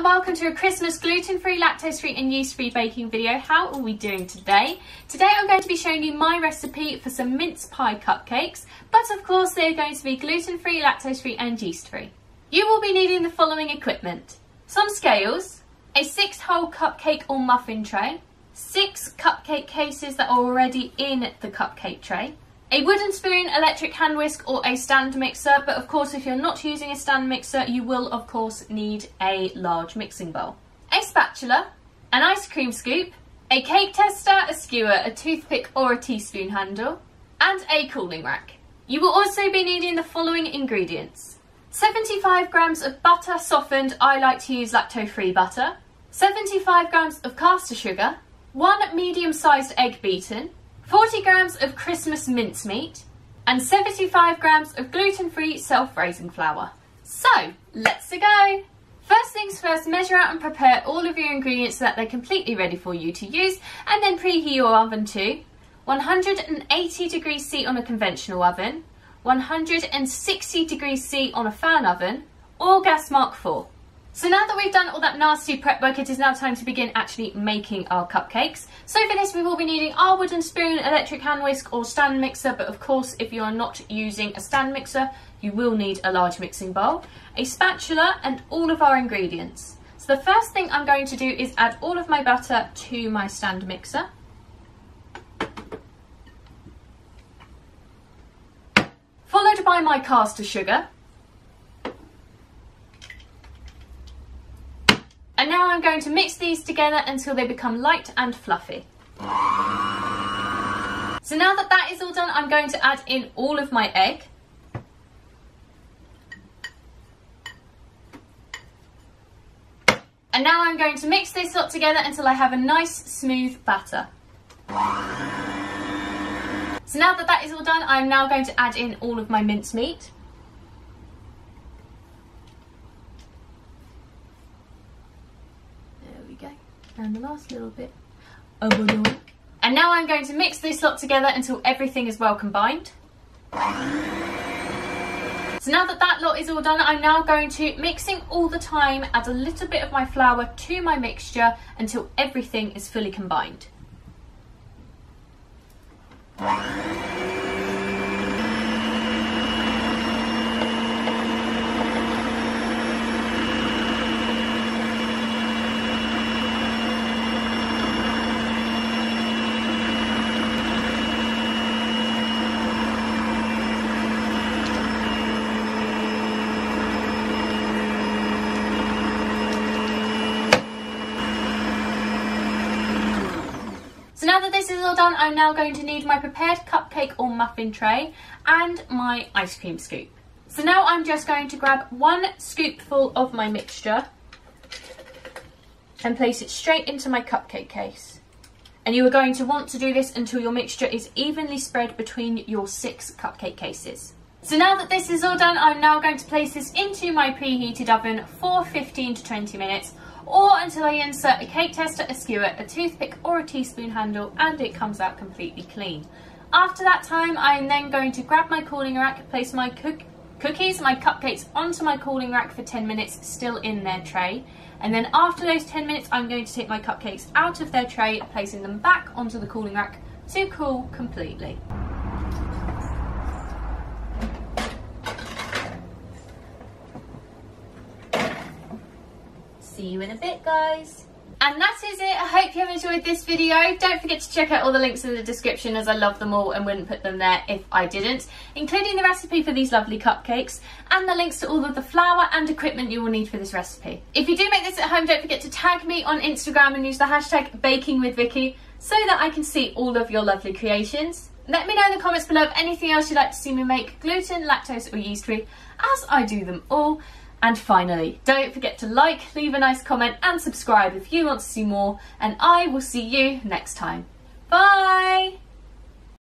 and welcome to a Christmas gluten-free, lactose-free and yeast-free baking video. How are we doing today? Today I'm going to be showing you my recipe for some mince pie cupcakes, but of course they're going to be gluten-free, lactose-free and yeast-free. You will be needing the following equipment: some scales, a 6-hole cupcake or muffin tray, 6 cupcake cases that are already in the cupcake tray, a wooden spoon, electric hand whisk or a stand mixer, but of course if you're not using a stand mixer you will of course need a large mixing bowl, a spatula, an ice cream scoop, a cake tester, a skewer, a toothpick or a teaspoon handle, and a cooling rack. You will also be needing the following ingredients: 75 grams of butter softened, I like to use lacto-free butter, 75 grams of caster sugar, 1 medium-sized egg beaten, 40 grams of Christmas mincemeat, and 75 grams of gluten-free self-raising flour. So, let's go! First things first, measure out and prepare all of your ingredients so that they're completely ready for you to use, and then preheat your oven to 180 degrees C on a conventional oven, 160 degrees C on a fan oven, or gas mark 4. So now that we've done all that nasty prep work, it is now time to begin actually making our cupcakes. So for this we will be needing our wooden spoon, electric hand whisk or stand mixer, but of course if you are not using a stand mixer you will need a large mixing bowl, a spatula and all of our ingredients. So the first thing I'm going to do is add all of my butter to my stand mixer. Followed by my caster sugar. And now I'm going to mix these together until they become light and fluffy. So now that that is all done, I'm going to add in all of my egg. And now I'm going to mix this lot together until I have a nice smooth batter. So now that that is all done, I'm now going to add in all of my mincemeat. And the last little bit. And now I'm going to mix this lot together until everything is well combined. So now that that lot is all done, I'm now going to, mixing all the time, add a little bit of my flour to my mixture until everything is fully combined. So now that this is all done, I'm now going to need my prepared cupcake or muffin tray and my ice cream scoop. So now I'm just going to grab 1 scoopful of my mixture and place it straight into my cupcake case. And you are going to want to do this until your mixture is evenly spread between your 6 cupcake cases. So now that this is all done, I'm now going to place this into my preheated oven for 15 to 20 minutes, or until I insert a cake tester, a skewer, a toothpick or a teaspoon handle and it comes out completely clean. After that time, I am then going to grab my cooling rack, place my cupcakes onto my cooling rack for 10 minutes still in their tray, and then after those 10 minutes I'm going to take my cupcakes out of their tray, placing them back onto the cooling rack to cool completely. See you in a bit, guys. And that is it. I hope you have enjoyed this video. Don't forget to check out all the links in the description, as I love them all and wouldn't put them there if I didn't, including the recipe for these lovely cupcakes and the links to all of the flour and equipment you will need for this recipe. If you do make this at home, don't forget to tag me on Instagram and use the hashtag bakingwithvickiie so that I can see all of your lovely creations. Let me know in the comments below of anything else you'd like to see me make, gluten, lactose or yeast free, as I do them all. And finally, don't forget to like, leave a nice comment and subscribe if you want to see more, and I will see you next time. Bye!